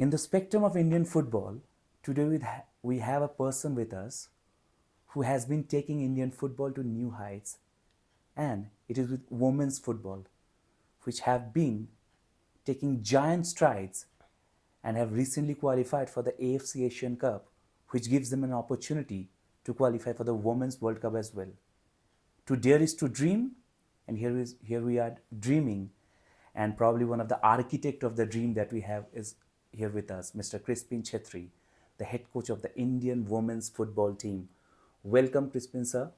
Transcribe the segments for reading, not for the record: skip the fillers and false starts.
In the spectrum of Indian football, today we have a person with us who has been taking Indian football to new heights, and it is with women's football, which have been taking giant strides and have recently qualified for the AFC Asian Cup, which gives them an opportunity to qualify for the Women's World Cup as well. To dare is to dream, and here we are dreaming, and probably one of the architect of the dream that we have is here with us, Mr. Crispin Chhetri, the head coach of the Indian women's football team. Welcome, Crispin sir,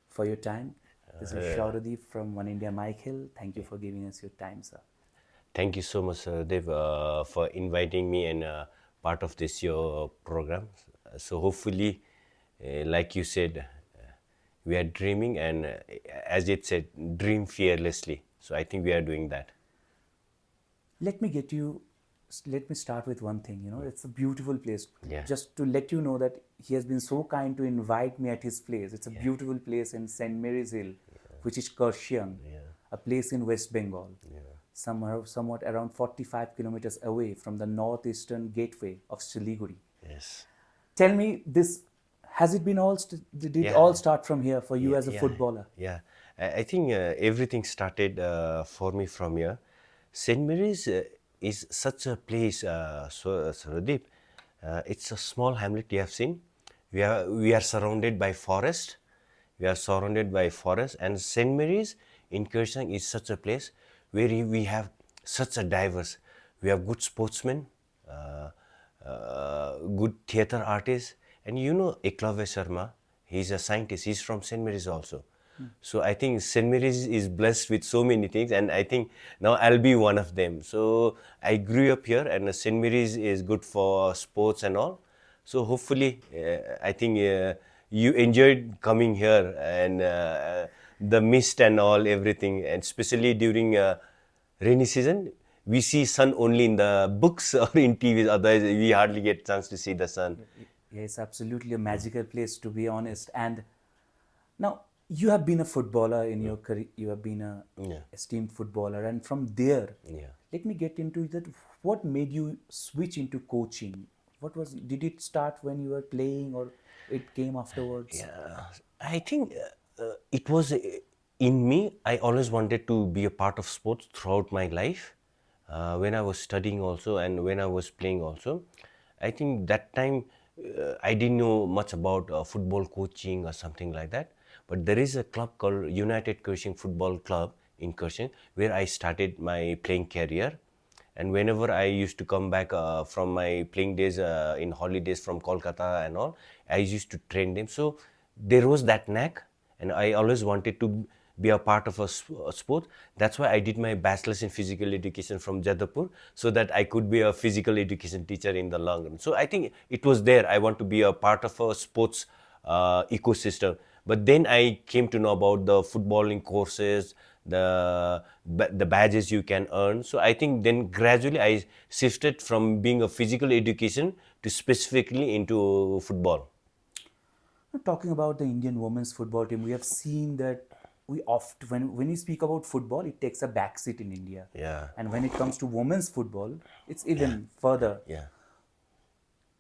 for your time. This is Shauradi from Oneindia Michael. Thank you for giving us your time, sir. Thank you so much, Dev, for inviting me and part of this your program. So hopefully, like you said, we are dreaming, and as it said, dream fearlessly. So I think we are doing that. Let me start with one thing. It's a beautiful place. Yeah. Just to let you know that he has been so kind to invite me at his place. It's a beautiful place in St. Mary's Hill, which is Kursiang, a place in West Bengal, somewhat around 45 kilometers away from the northeastern gateway of Siliguri. Yes. Tell me, has it been did it all start from here for you as a footballer? Yeah, I think everything started for me from here. St. Mary's is such a place, Suradip. It's a small hamlet you have seen. We are surrounded by forest. And St. Mary's in Kursiang is such a place where we have such a diverse. We have good sportsmen, good theatre artists, and Eklavya Sharma, he's a scientist, he's from St. Mary's also. So I think St. Mary's is blessed with so many things, and I think now I'll be one of them. So I grew up here, and St. Mary's is good for sports and all. So hopefully, I think you enjoyed coming here, and the mist and all, everything, and especially during rainy season, we see sun only in the books or in TVs. Otherwise, we hardly get chance to see the sun. Yeah, it's absolutely a magical place, to be honest. And now you have been a footballer in your career. You have been a esteemed footballer, and from there, let me get into that. What made you switch into coaching? Did it start when you were playing, or it came afterwards? Yeah, I think it was in me. I always wanted to be a part of sports throughout my life. When I was studying also, and when I was playing also, I think that time I didn't know much about football coaching or something like that. But there is a club called United Kursiang Football Club in Kursiang where I started my playing career. And whenever I used to come back from my playing days in holidays from Kolkata and all, I used to train them. So there was that knack, and I always wanted to be a part of a sport. That's why I did my bachelor's in physical education from Jadavpur, so that I could be a physical education teacher in the long run. So I think it was there. I want to be a part of a sports ecosystem. But then I came to know about the footballing courses, the badges you can earn. So I think then gradually I shifted from being a physical education to specifically into football. Now, talking about the Indian women's football team, we have seen that when we speak about football, it takes a backseat in India. Yeah. And when it comes to women's football, it's even further. Yeah.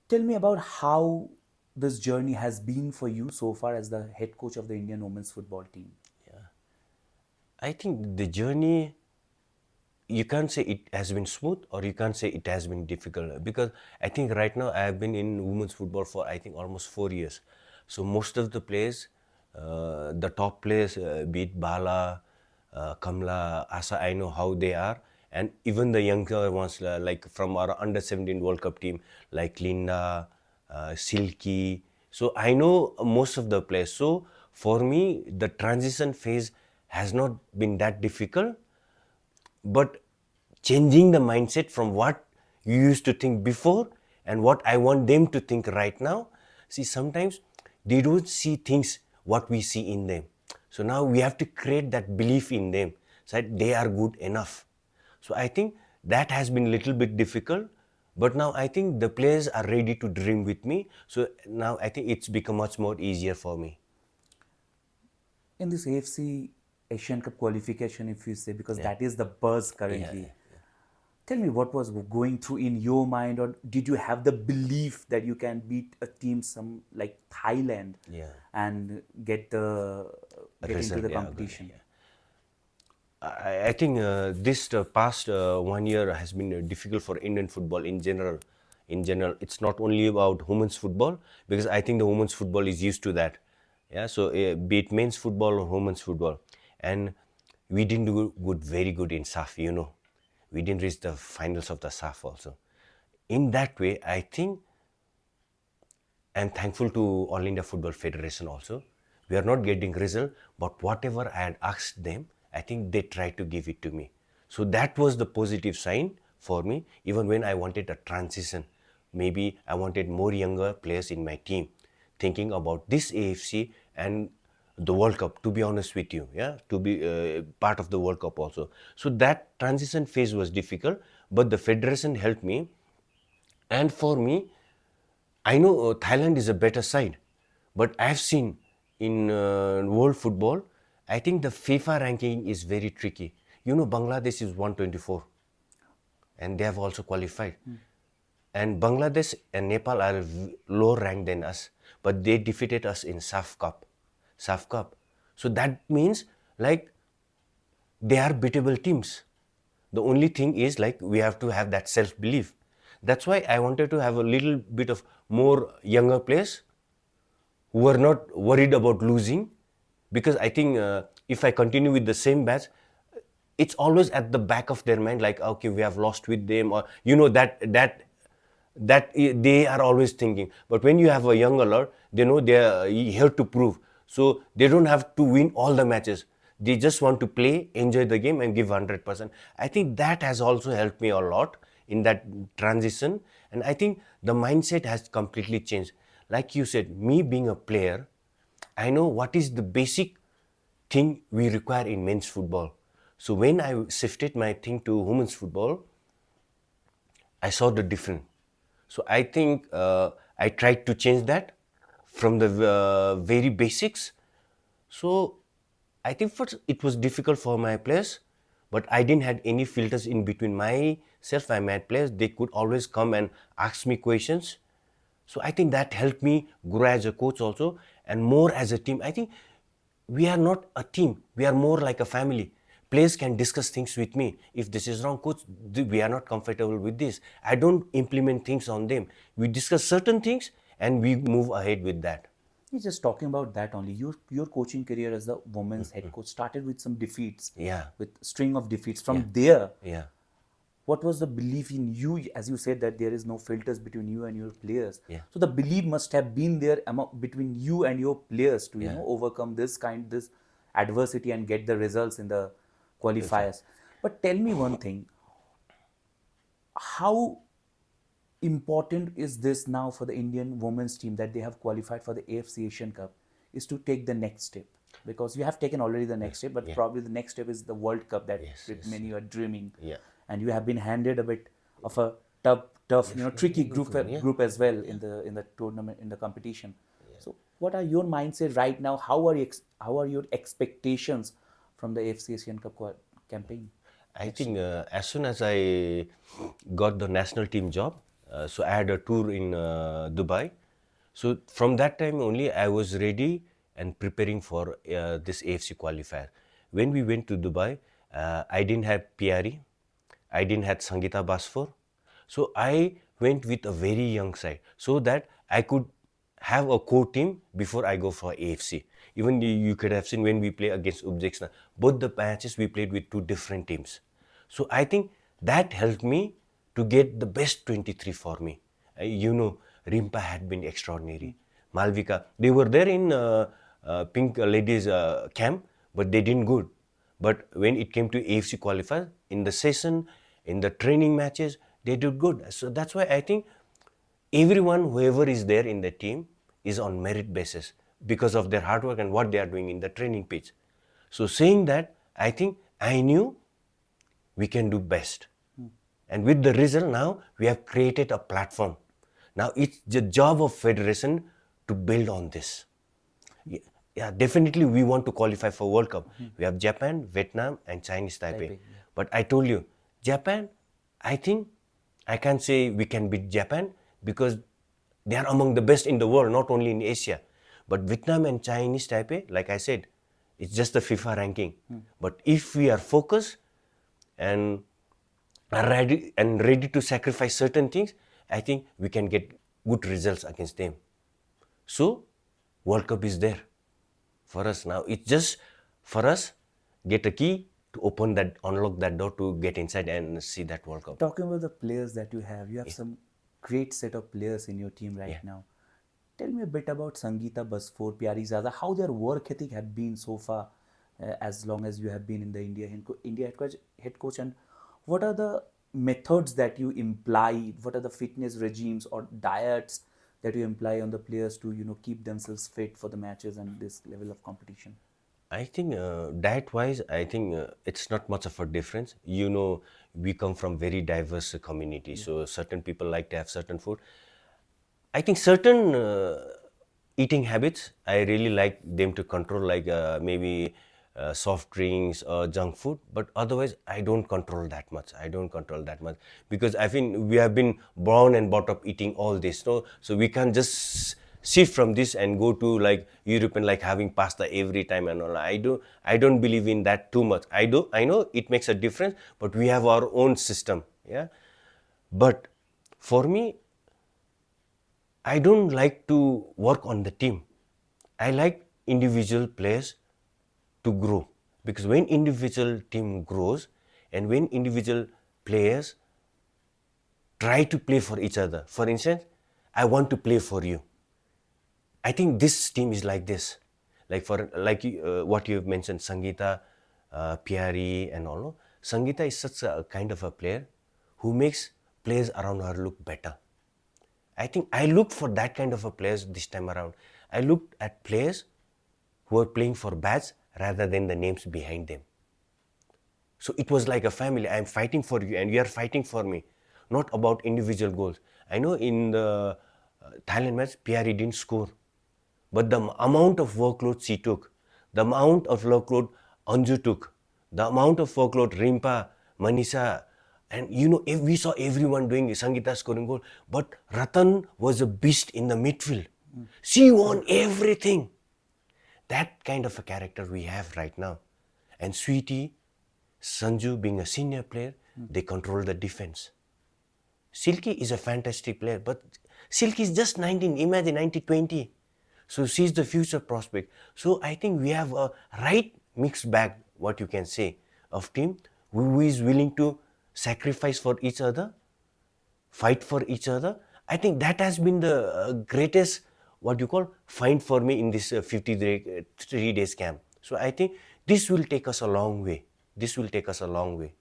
Tell me about how this journey has been for you so far as the head coach of the Indian women's football team. I think the journey, you can't say it has been smooth or you can't say it has been difficult, because I think right now I have been in women's football for I think almost 4 years. So most of the players, the top players, be it Bala, Kamla, Asa, I know how they are. And even the younger ones, like from our under 17 World Cup team, like Linda, Silky. So I know most of the players. So for me, the transition phase has not been that difficult, but changing the mindset from what you used to think before and what I want them to think right now. See, sometimes they don't see things what we see in them. So now we have to create that belief in them, so that they are good enough. So I think that has been a little bit difficult, but now I think the players are ready to dream with me. So now I think it's become much more easier for me. In this AFC Asian Cup qualification, if you say, because that is the buzz currently, Tell me what was going through in your mind, or did you have the belief that you can beat a team some like Thailand Yeah. and get into Result, the yeah, good, competition? yeah. I think this past 1 year has been difficult for Indian football in general. In general, it's not only about women's football, because I think the women's football is used to that. Yeah, so be it men's football or women's football, and we didn't do good, very good in SAF. We didn't reach the finals of the SAF also. In that way, I think I'm thankful to All India Football Federation also. We are not getting result, but whatever I had asked them, I think they tried to give it to me. So that was the positive sign for me, even when I wanted a transition. Maybe I wanted more younger players in my team, thinking about this AFC and the World Cup, to be honest with you, yeah, to be part of the World Cup also. So that transition phase was difficult, but the federation helped me. And for me, I know Thailand is a better side, but I've seen in world football, I think the FIFA ranking is very tricky. Bangladesh is 124 and they have also qualified. And Bangladesh and Nepal are lower ranked than us, but they defeated us in SAF Cup. SAF Cup. So that means like they are beatable teams. The only thing is like we have to have that self belief. That's why I wanted to have a little bit of more younger players who are not worried about losing, because I think if I continue with the same batch, it's always at the back of their mind like, okay, we have lost with them, or they are always thinking. But when you have a young alert, they know they are here to prove, so they don't have to win all the matches. They just want to play, enjoy the game and give 100%. I think that has also helped me a lot in that transition, and I think the mindset has completely changed. Like you said, me being a player, I know what is the basic thing we require in men's football. So when I shifted my thing to women's football, I saw the difference. So I think I tried to change that from the very basics. So I think first it was difficult for my players, but I didn't had any filters in between myself and my players. They could always come and ask me questions. So I think that helped me grow as a coach also, and more as a team. I think we are not a team. We are more like a family. Players can discuss things with me. If this is wrong, coach, we are not comfortable with this. I don't implement things on them. We discuss certain things and we move ahead with that. You're just talking about that only. Your coaching career as the women's head coach started with some defeats, Yeah. with string of defeats. From there, Yeah. what was the belief in you? As you said that there is no filters between you and your players. Yeah. So the belief must have been there between you and your players to Yeah. overcome this adversity and get the results in the qualifiers. But tell me one thing: how important is this now for the Indian women's team that they have qualified for the AFC Asian Cup is to take the next step? Because you have taken already the next step, but probably the next step is the World Cup that many are dreaming. Yeah. And you have been handed a bit of a tough, tricky group as well in the tournament, in the competition. So, what are your mindset right now? How are your expectations from the AFC Asian Cup campaign? I think as soon as I got the national team job, so I had a tour in Dubai. So from that time only, I was ready and preparing for this AFC qualifier. When we went to Dubai, I didn't have PRE, I didn't have Sangita Basfor. So I went with a very young side so that I could have a core team before I go for AFC. Even you could have seen when we play against Uzbekistan, both the matches we played with two different teams. So I think that helped me to get the best 23 for me. Rimpa had been extraordinary. Malvika, they were there in Pink Ladies camp, but they didn't good. But when it came to AFC qualifier, in the session, in the training matches, they did good. So that's why I think everyone, whoever is there in the team, is on merit basis because of their hard work and what they are doing in the training pitch. So saying that, I think I knew we can do best. And with the result now, we have created a platform. Now it's the job of federation to build on this. Yeah, definitely we want to qualify for World Cup. We have Japan, Vietnam and Chinese Taipei. But I told you, Japan, I think I can say we can beat Japan because they are among the best in the world, not only in Asia. But Vietnam and Chinese Taipei, like I said, it's just the FIFA ranking. But if we are focused and are ready to sacrifice certain things, I think we can get good results against them. So World Cup is there for us now. It's just for us get a key to open that, unlock that door to get inside and see that World Cup. Talking about the players that you have some great set of players in your team right Yeah. now. Tell me a bit about Sangeeta Basfor, Pyari Zada, how their work ethic have been so far, as long as you have been in the India head coach, and what are the methods that you imply? What are the fitness regimes or diets that you imply on the players to keep themselves fit for the matches and this level of competition? I think diet-wise, I think it's not much of a difference. You know, we come from very diverse community, so certain people like to have certain food. I think certain eating habits, I really like them to control, like maybe soft drinks or junk food. But otherwise, I don't control that much. I don't control that much because I think we have been born and brought up eating all this. So we can't just shift from this and go to like European, like having pasta every time and all. I don't believe in that too much. I know it makes a difference, but we have our own system. Yeah. But for me, I don't like to work on the team. I like individual players to grow because when individual team grows and when individual players try to play for each other. For instance, I want to play for you. I think this team is like this, what you have mentioned, Sangeeta, Pyari, and all. Sangeeta is such a kind of a player who makes players around her look better. I think I looked for that kind of a players this time around. I looked at players who are playing for badge rather than the names behind them. So it was like a family. I'm fighting for you and you are fighting for me, not about individual goals. I know in the Thailand match, Pyari didn't score, but the amount of workload she took, the amount of workload Anju took, the amount of workload Rimpa, Manisha, and you know, we saw everyone doing Sangeeta scoring goal, but Ratan was a beast in the midfield. She won everything. That kind of a character we have right now. And Sweetie, Sanju being a senior player, they control the defense. Silky is a fantastic player, but Silky is just 19. Imagine 1920. So she's the future prospect. So I think we have a right mixed bag, what you can say, of team who is willing to sacrifice for each other, fight for each other. I think that has been the greatest, what you call, find for me in this 53 days camp. So I think this will take us a long way. This will take us a long way.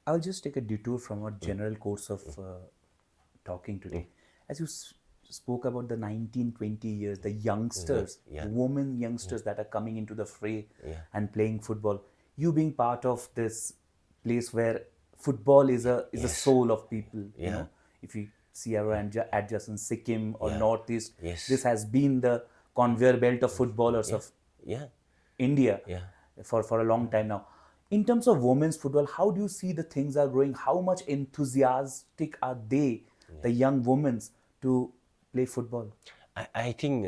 I'll just take a detour from our general course of talking today. As you spoke about the 19-20 years, the youngsters, the women youngsters that are coming into the fray and playing football, you being part of this place where football is a soul of people. You know, if you see our adjacent Sikkim or Northeast, this has been the conveyor belt of footballers of India for a long time now. In terms of women's football, how do you see the things are growing? How much enthusiastic are they, the young women, to play football? I think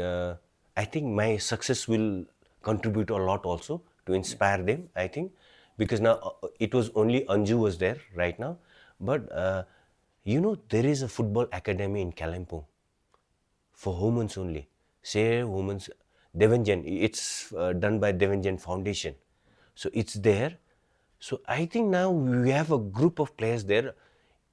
my success will contribute a lot also to inspire them. I think because now it was only Anju was there right now, but you know there is a football academy in Kalimpong for women's only. Say women's Devanjan. It's done by Devanjan Foundation, so it's there. So I think now we have a group of players there,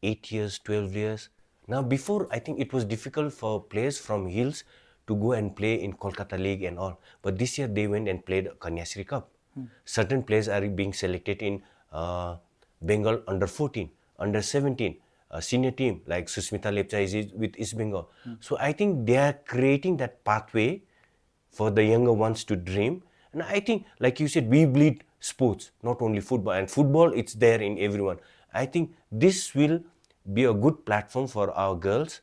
8 years, 12 years. Now before I think it was difficult for players from Hills to go and play in Kolkata League and all. But this year they went and played Kanyasri Cup. Certain players are being selected in Bengal under 14, under 17, senior team like Susmita Lepcha is with East Bengal. So I think they are creating that pathway for the younger ones to dream. And I think, like you said, we bleed sports, not only football. And football, it's there in everyone. I think this will be a good platform for our girls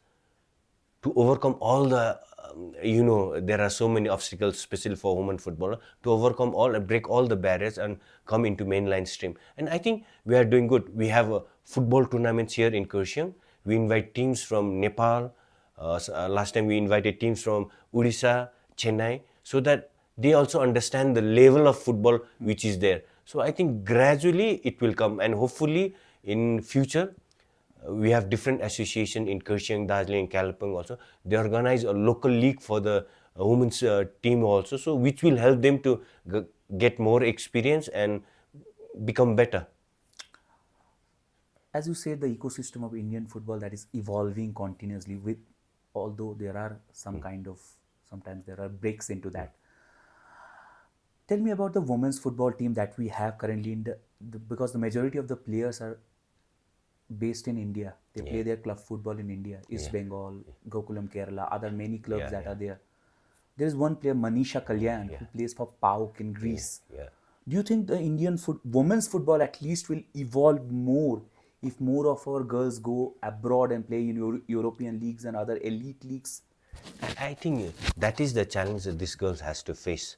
to overcome all the there are so many obstacles, especially for women footballer, to overcome all and break all the barriers and come into mainline stream. And I think we are doing good. We have football tournaments here in Kurseong. We invite teams from Nepal. Last time we invited teams from Odisha, Chennai, so that they also understand the level of football which is there. So I think gradually it will come, and hopefully in future we have different association in Kurseong, Darjeeling, Kalimpong also. They organize a local league for the women's team also, so which will help them to get more experience and become better. As you said, the ecosystem of Indian football that is evolving continuously, with although there are some kind of, sometimes there are breaks into that. Tell me about the women's football team that we have currently in because the majority of the players are based in India. They play their club football in India, East Bengal, Gokulam Kerala, other many clubs that are there. There is one player, Manisha Kalyan, who plays for PAOK in Greece. Do you think the Indian women's football at least will evolve more if more of our girls go abroad and play in European leagues and other elite leagues? I think that is the challenge that this girls has to face.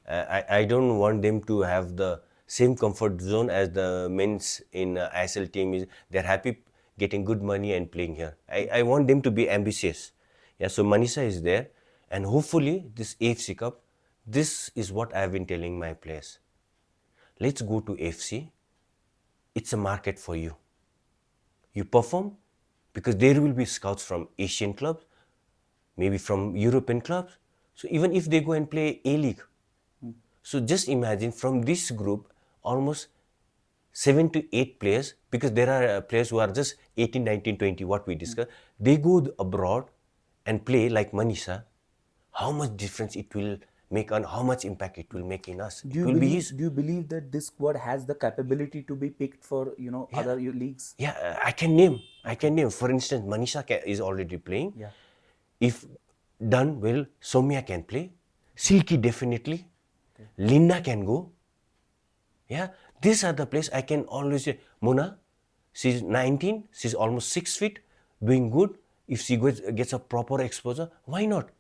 I don't want them to have the same comfort zone as the men's in ISL team is. They're happy getting good money and playing here. I want them to be ambitious. Yeah, so Manisha is there, and hopefully this AFC Cup, this is what I've been telling my players. Let's go to AFC. It's a market for you. You perform because there will be scouts from Asian clubs, maybe from European clubs. So even if they go and play A-League, so just imagine from this group, almost 7 to 8 players, because there are players who are just 18, 19, 20, what we discussed, they go abroad and play like Manisha. How much difference it will make and how much impact it will make in us. Do It will be his. you believe that this squad has the capability to be picked for other leagues? Yeah, I can name. For instance, Manisha is already playing. Yeah. If done well, Soumya can play. Silky definitely. Linda can go. Yeah, these are the players I can always say. Mona, she's 19, she's almost 6 feet, doing good. If she gets a proper exposure, why not?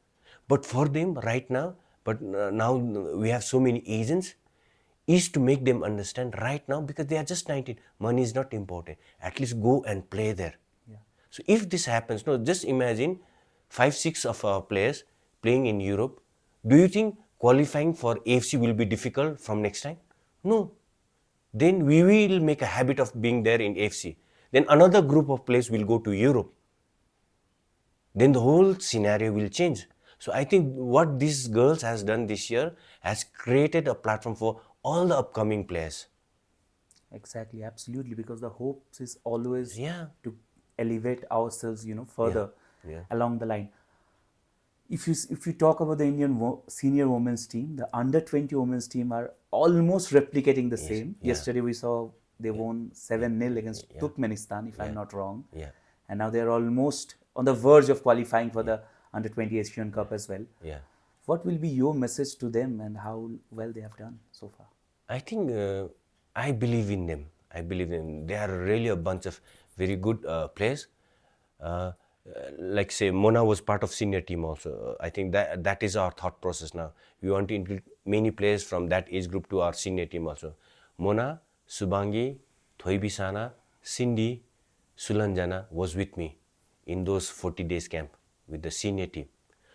But for them right now, now we have so many agents, is to make them understand right now, because they are just 19. Money is not important. At least go and play there. Yeah. So if this happens, no, just imagine 5, 6 of our players playing in Europe. Do you think qualifying for AFC will be difficult from next time? No. Then we will make a habit of being there in AFC. Then another group of players will go to Europe. Then the whole scenario will change. So I think what these girls has done this year has created a platform for all the upcoming players. Exactly, absolutely, because the hopes is always Yeah. to elevate ourselves, further along the line. If you talk about the Indian senior women's team, the under 20 women's team are almost replicating the same. Yeah. Yesterday we saw they won 7-0 against Turkmenistan, if I'm not wrong. Yeah. And now they're almost on the verge of qualifying for the under 20 Asian Cup as well. Yeah. What will be your message to them and how well they have done so far? I think I believe in them. They are really a bunch of very good players. Like say Mona was part of senior team also. I think that is our thought process now. We want to include many players from that age group to our senior team also. Mona, Subangi, Thoibisana, Cindy, Sulanjana was with me in those 40 days camp with the senior team.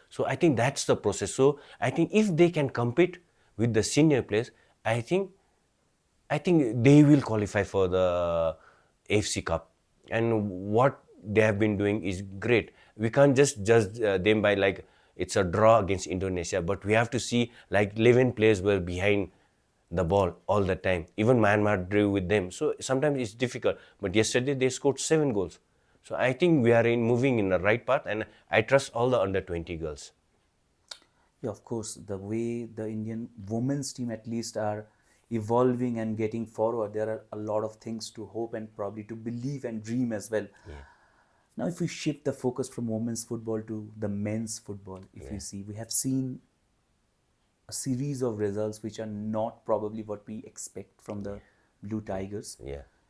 So I think that's the process. So I think if they can compete with the senior players, I think they will qualify for the AFC Cup. And what they have been doing is great. We can't just judge them by like it's a draw against Indonesia, but we have to see like 11 players were behind the ball all the time. Even Myanmar drew with them. So sometimes it's difficult. But yesterday they scored 7 goals. So I think we are moving in the right path, and I trust all the under 20 girls. Yeah, of course, the way the Indian women's team at least are evolving and getting forward, there are a lot of things to hope and probably to believe and dream as well. Now, if we shift the focus from women's football to the men's football, if you see, we have seen a series of results which are not probably what we expect from the Blue Tigers.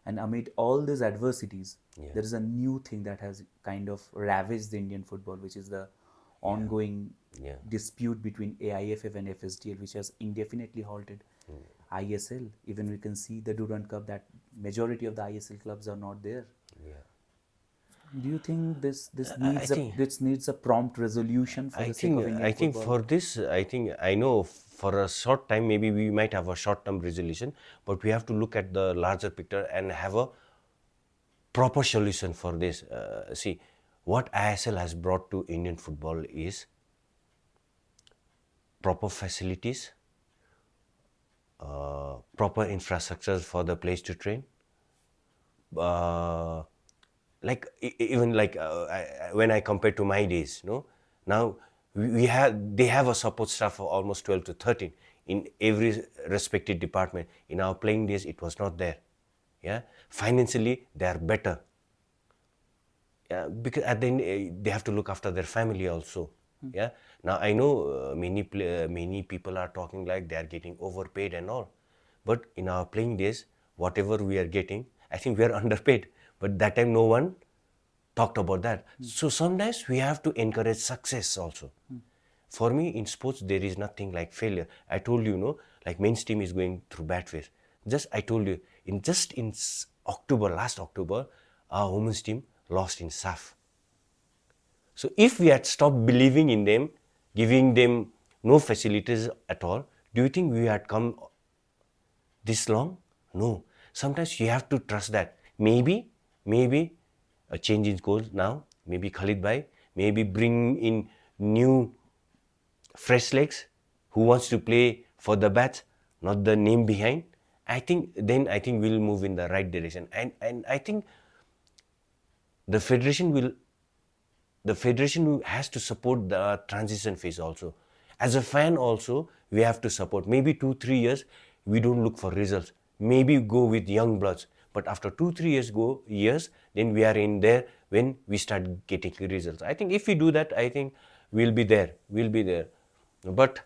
And amid all these adversities, there is a new thing that has kind of ravaged the Indian football, which is the ongoing Yeah. dispute between AIFF and FSDL, which has indefinitely halted ISL. Even we can see the Durand Cup that majority of the ISL clubs are not there. Yeah. Do you think this I needs think this needs a prompt resolution for the sake of Indian I think football? for this, I think I know for a short time maybe we might have a short-term resolution, but we have to look at the larger picture and have a proper solution for this. See, what ISL has brought to Indian football is proper facilities, proper infrastructures for the players to train. Like even like when I compare to my days, no, now we have they have a support staff of almost 12 to 13 in every respective department. In our playing days, it was not there. Yeah, financially they are better. Yeah, because at the end they have to look after their family also. Yeah, now I know many people are talking like they are getting overpaid and all, but in our playing days, whatever we are getting, I think we are underpaid. But that time no one talked about that. So sometimes we have to encourage success also. For me in sports there is nothing like failure. I told you, no, like men's team is going through bad phase. Just I told you in October, last October, our women's team lost in SAF. So if we had stopped believing in them, giving them no facilities at all, do you think we had come this long? No. Sometimes you have to trust that. Maybe a change in coach now, maybe Khalid Bhai, maybe bring in new fresh legs who wants to play for the bats, not the name behind. I think we'll move in the right direction. And I think the federation has to support the transition phase also. As a fan also, we have to support. Maybe 2-3 years, we don't look for results. Maybe go with young bloods. But after 2-3 years, then we are in there when we start getting results. I think if we do that, I think we'll be there. But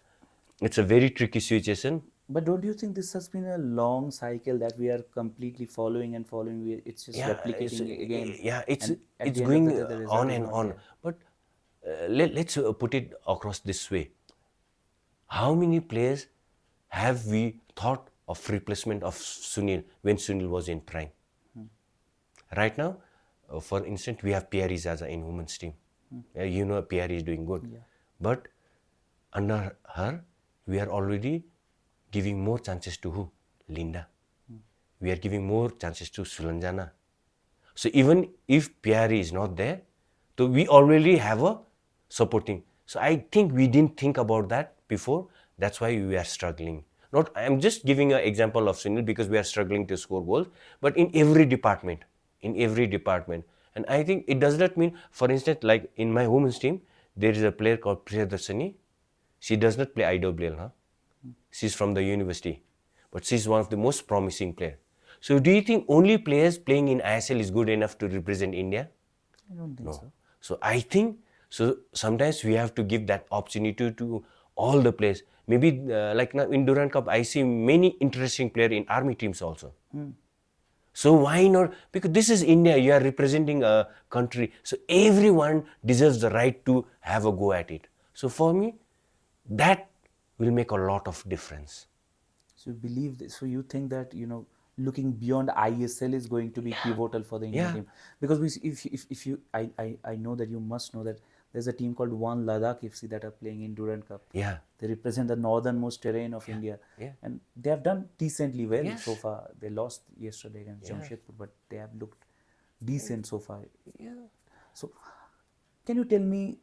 it's a very tricky situation. But don't you think this has been a long cycle that we are completely following and following? It's just replicating again. And at it's the end of going the day, the result on is and not on. there. But let's put it across this way. How many players have we thought of replacement of Sunil when Sunil was in prime? Right now, for instance, we have Pierre Zaza in women's team. You know Pierre is doing good. Yeah. But under her, we are already giving more chances to who? Linda. We are giving more chances to Sulanjana. So even if Pierre is not there, so we already have a supporting. So I think we didn't think about that before. That's why we are struggling. Not I'm just giving an example of Sunil because we are struggling to score goals, but in every department. And I think it does not mean, for instance, like in my women's team, there is a player called Priyadarshini. She does not play IWL, huh? She's from the university, but she's one of the most promising players. So do you think only players playing in ISL is good enough to represent India? I don't think so. So I think, so sometimes we have to give that opportunity to all the players. Maybe like now in Durand Cup, I see many interesting players in army teams also. So why not? Because this is India, you are representing a country. So everyone deserves the right to have a go at it. So for me, that will make a lot of difference. So you believe this, so you think that looking beyond ISL is going to be pivotal for the Indian Yeah. team, because if you I know that you must know that there's a team called One Ladakh FC that are playing in Durand Cup. Yeah. They represent the northernmost terrain of India, Yeah. and they have done decently well Yes. so far. They lost yesterday against Jamshedpur, but they have looked decent so far. Yeah. So, can you tell me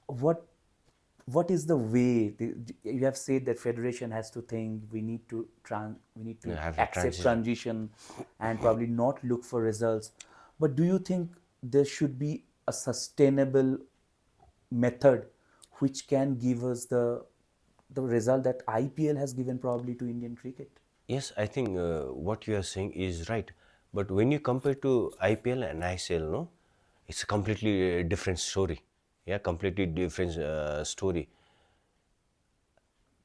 what is the way you have said that federation has to think we need to Have a accept transition and probably not look for results, but do you think there should be a sustainable method which can give us the result that IPL has given probably to Indian cricket? Yes, I think what you are saying is right. But when you compare to IPL and ICL, no, it's a completely different story. Yeah, completely different story.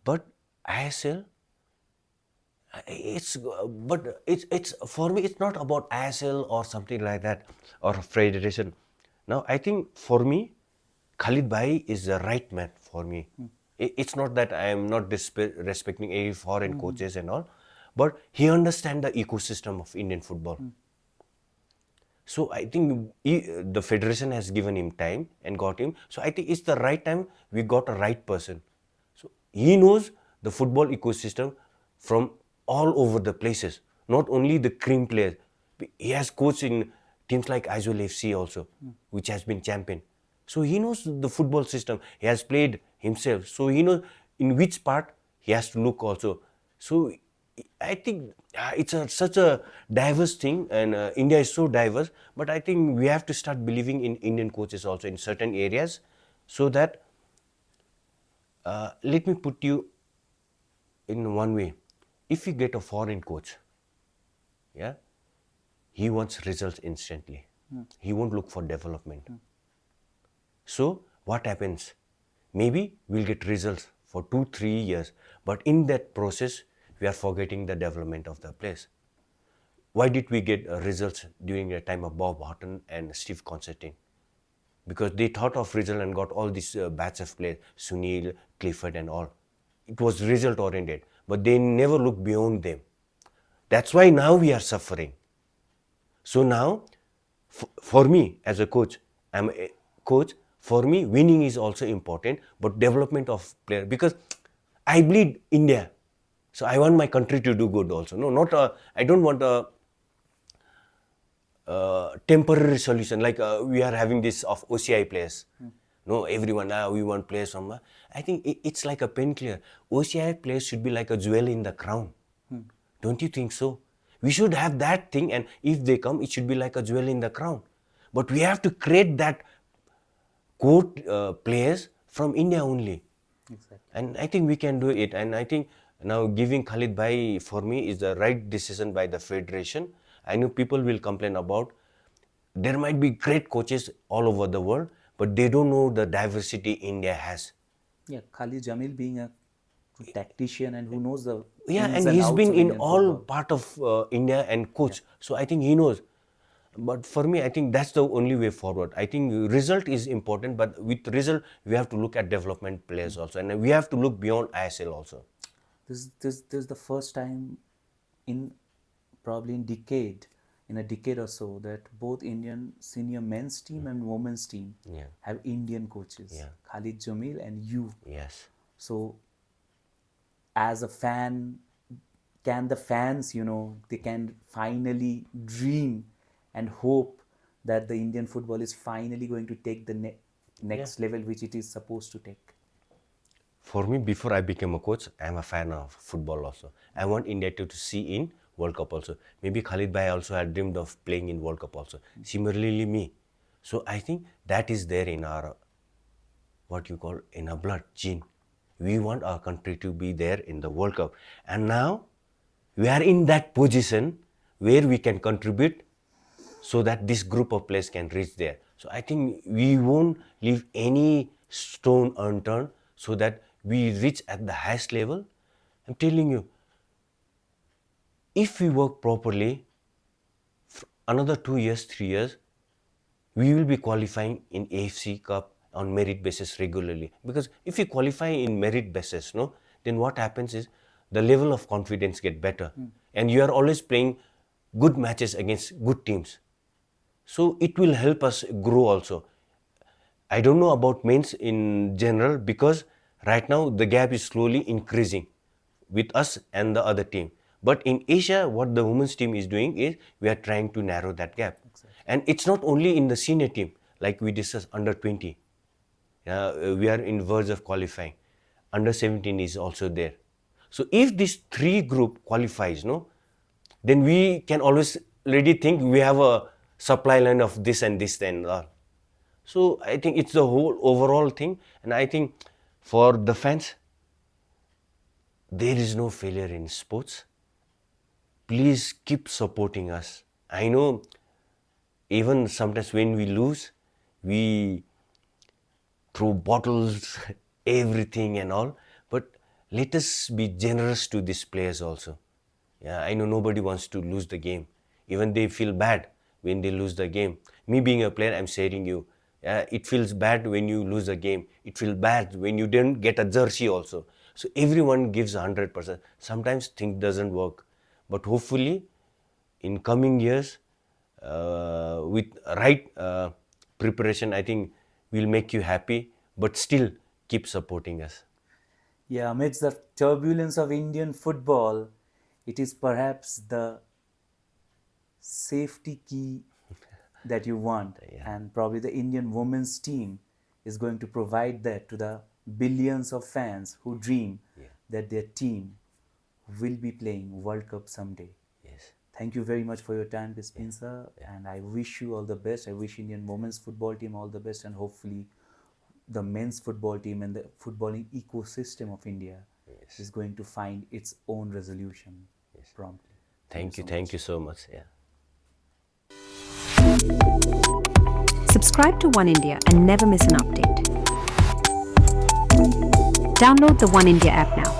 But ISL, it's for me. It's not about ISL or something like that or federation. Now I think for me, Khalid Bhai is the right man for me. It's not that I am not respecting any foreign coaches and all, but he understands the ecosystem of Indian football. So I think the federation has given him time and got him. So I think it's the right time we got a right person. So he knows the football ecosystem from all over the places, not only the cream players. He has coached in teams like Aizawl FC also, which has been champion. So he knows the football system. He has played himself. So he knows in which part he has to look also. So I think it's such a diverse thing, and India is so diverse. But I think we have to start believing in Indian coaches also in certain areas, so that let me put you in one way. If you get a foreign coach, yeah, he wants results instantly. He won't look for development. So what happens? Maybe we'll get results for 2-3 years, but in that process, we are forgetting the development of the place. Why did we get results during the time of Bob Houghton and Steve Constantine? Because they thought of result and got all these batch of players, Sunil, Clifford and all. It was result oriented, but they never looked beyond them. That's why now we are suffering. So now, for me as a coach, I'm a coach, for me winning is also important, but development of player, because I bleed India. So I want my country to do good also. No, not I don't want a temporary solution like we are having this of OCI players. No, everyone we want players from. I think it's like a painkiller. OCI players should be like a jewel in the crown. Don't you think so? We should have that thing, and if they come, it should be like a jewel in the crown. But we have to create that core players from India only. Exactly. And I think we can do it. And I think now giving Khalid Bhai for me is the right decision by the federation. I know people will complain about there might be great coaches all over the world, but they don't know the diversity India has. Yeah, Khalid Jamil being a tactician and who knows the Yeah, ins and and he's outs been of in Indian all football. part of India and coach. So I think he knows. But for me, I think that's the only way forward. I think result is important, but with result, we have to look at development players also. And we have to look beyond ISL also. This is the first time in probably in a decade or so, that both Indian senior men's team and women's team Yeah. have Indian coaches, Yeah. Khalid Jamil and you. Yes. So as a fan, can the fans, they can finally dream and hope that the Indian football is finally going to take the next level which it is supposed to take? For me, before I became a coach, I'm a fan of football also. I want India to see in World Cup also. Maybe Khalid Bhai also had dreamed of playing in World Cup also. Similarly, me. So I think that is there in our, what you call, in our blood, gene. We want our country to be there in the World Cup. And now, we are in that position where we can contribute so that this group of players can reach there. So I think we won't leave any stone unturned so that we reach at the highest level. I'm telling you, if we work properly, another 2 years, 3 years, we will be qualifying in AFC Cup on merit basis regularly. Because if you qualify in merit basis, no, then what happens is the level of confidence get better, and you are always playing good matches against good teams. So it will help us grow also. I don't know about men's in general, because right now the gap is slowly increasing with us and the other team. But in Asia, what the women's team is doing is we are trying to narrow that gap. And it's not only in the senior team, like we discussed under 20. We are in verge of qualifying. Under 17 is also there. So if this three group qualifies, no, then we can always already think we have a supply line of this and this and all. So I think it's the whole overall thing, and I think for the fans, there is no failure in sports. Please keep supporting us. I know even sometimes when we lose, we throw bottles, everything and all, but let us be generous to these players also. Yeah, I know nobody wants to lose the game. Even they feel bad when they lose the game. Me being a player, I'm saying you, It feels bad when you lose a game. It feels bad when you didn't get a jersey also. So everyone gives 100%. Sometimes things doesn't work, but hopefully in coming years, with right preparation, I think we'll make you happy, but still keep supporting us. Yeah, amidst the turbulence of Indian football, it is perhaps the safety key that you want, and probably the Indian women's team is going to provide that to the billions of fans who dream that their team will be playing World Cup someday. Yes. Thank you very much for your time, Crispin sir, and I wish you all the best. I wish Indian women's football team all the best, and hopefully the men's football team and the footballing ecosystem of India is going to find its own resolution promptly. Thank you so much. Yeah. Subscribe to One India and never miss an update. Download the One India app now.